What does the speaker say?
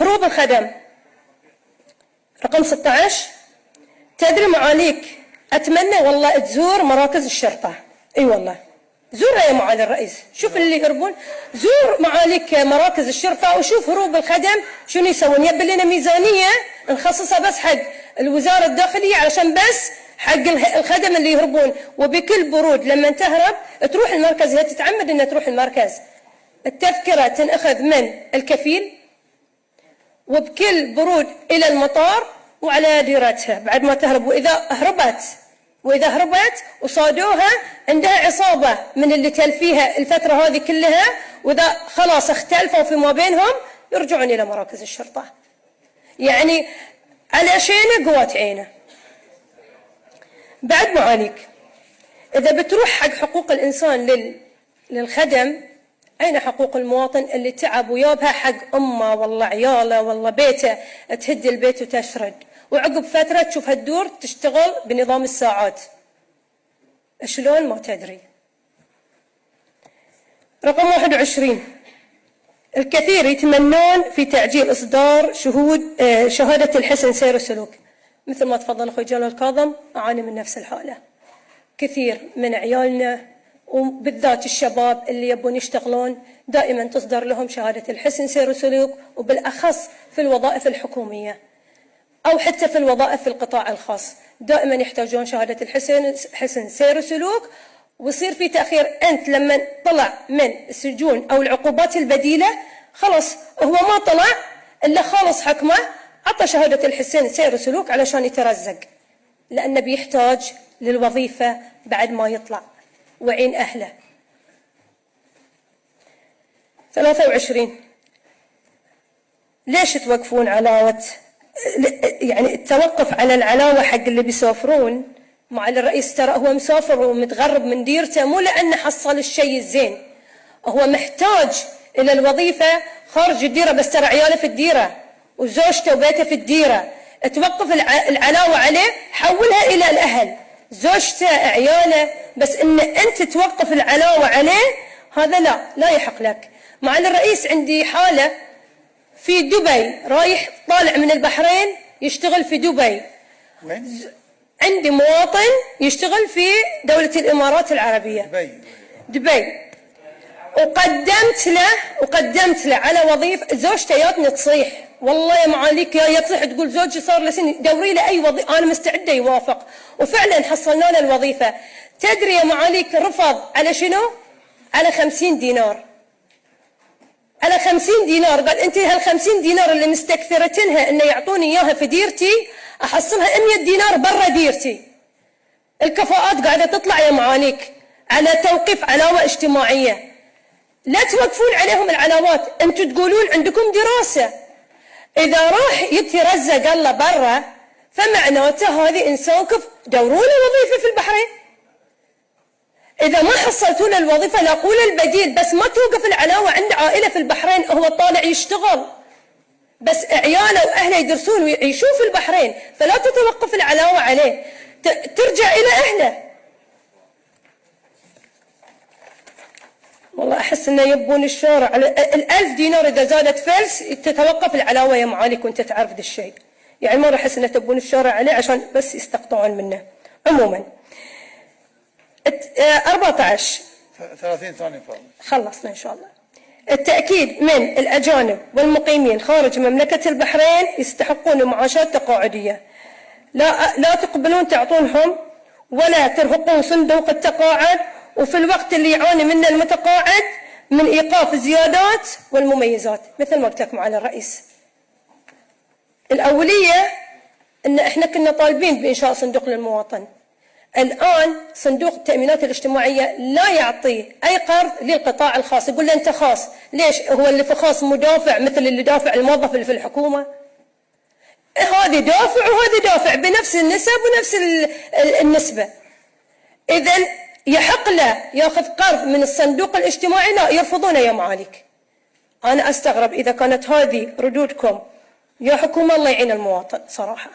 هروب الخدم. رقم 16، تدري معاليك أتمنى والله تزور مراكز الشرطة. اي والله زورها يا معالي الرئيس، شوف اللي يهربون، زور معاليك مراكز الشرطة وشوف هروب الخدم شنو يسوون. يبي لنا ميزانية نخصصها بس حق الوزارة الداخلية علشان بس حق الخدم اللي يهربون. وبكل برود لما تهرب تروح المركز، هي تتعمد انها تروح المركز، التذكرة تنأخذ من الكفيل، وبكل برود إلى المطار وعلى ديرتها بعد ما تهرب. وإذا هربت وصادوها عندها عصابة من اللي تلفيها الفترة هذه كلها، وإذا خلاص اختلفوا فيما بينهم يرجعون إلى مراكز الشرطة. يعني على شينه قوات عينه. بعد معاليك إذا بتروح حق حقوق الإنسان للخدم، أين حقوق المواطن اللي تعب ويابها حق أمه والله عياله والله بيته، تهد البيت وتشرد، وعقب فترة تشوفها تدور تشتغل بنظام الساعات. شلون ما تدري. رقم 21، الكثير يتمنون في تعجيل إصدار شهادة الحسن سير وسلوك. مثل ما تفضل أخوي جلال الكاظم، أعاني من نفس الحالة. كثير من عيالنا وبالذات الشباب اللي يبون يشتغلون دائما تصدر لهم شهادة الحسن سير وسلوك، وبالأخص في الوظائف الحكومية أو حتى في الوظائف في القطاع الخاص، دائما يحتاجون شهادة الحسن سير وسلوك. ويصير في تأخير. أنت لما طلع من السجون أو العقوبات البديلة خلاص هو ما طلع إلا خالص حكمه، عطى شهادة الحسن سير وسلوك علشان يترزق، لأنه بيحتاج للوظيفة بعد ما يطلع وعين أهله. 23، ليش توقفون علاوة؟ يعني التوقف على العلاوة حق اللي بيسافرون. معالي الرئيس ترى هو مسافر ومتغرب من ديرته مو لأنه حصل الشيء الزين، هو محتاج إلى الوظيفة خارج الديرة، بس ترى عياله في الديرة وزوجته وبيته في الديرة. توقف العلاوة عليه، حولها إلى الأهل، زوجته عياله، بس إن أنت توقف العلاوة عليه هذا لا يحق لك. معالي الرئيس عندي حالة في دبي، رايح طالع من البحرين يشتغل في دبي. عندي مواطن يشتغل في دولة الإمارات العربية دبي، وقدمت له على وظيفة. زوجته ياتني تصيح والله يا معاليك يا تصيح تقول زوجي صار له سنة دوري له أي وظيفة، أنا مستعدة يوافق، وفعلا حصلنا له الوظيفة. تدري يا معاليك رفض على شنو؟ على 50 دينار. على 50 دينار قال أنت هال50 دينار اللي مستكثرتنها إنه يعطوني إياها في ديرتي أحصلها 100 دينار برا ديرتي. الكفاءات قاعدة تطلع يا معاليك على توقيف علاوة اجتماعية. لا توقفون عليهم العلاوات، أنتم تقولون عندكم دراسة. إذا راح يترزق الله برا فمعناته هذه إنسان كف، دوروا له وظيفة في البحرين. إذا ما حصلتوا له الوظيفة لاقوا له البديل، بس ما توقف العلاوة عند عائلة في البحرين هو طالع يشتغل، بس عياله وأهله يدرسون ويعيشون في البحرين، فلا تتوقف العلاوة عليه، ترجع إلى أهله. والله أحس إنه يبون الشارع على 1000 دينار إذا زادت فلس تتوقف العلاوة يا معاليك، وأنت تعرف ذا الشيء. يعني ما راح أحس إنه تبون الشارع عليه عشان بس يستقطعون منه. عموما 14 30 ثانية خلصنا إن شاء الله. التأكيد من الأجانب والمقيمين خارج مملكة البحرين يستحقون معاشات تقاعدية، لا تقبلون تعطونهم ولا ترهقون صندوق التقاعد، وفي الوقت اللي يعاني منه المتقاعد من إيقاف الزيادات والمميزات مثل ما قلت لك معالي الرئيس. الأولية إن إحنا كنا طالبين بإنشاء صندوق للمواطن، الآن صندوق التأمينات الاجتماعية لا يعطي أي قرض للقطاع الخاص، يقول له أنت خاص. ليش؟ هو اللي في خاص مدافع مثل اللي دافع الموظف اللي في الحكومة؟ هذه دافع وهذه دافع بنفس النسب ونفس النسبة. إذن يحق له ياخذ قرض من الصندوق الاجتماعي، لا يرفضونه يا معاليك. أنا أستغرب إذا كانت هذه ردودكم يا حكومة، الله يعين المواطن صراحة.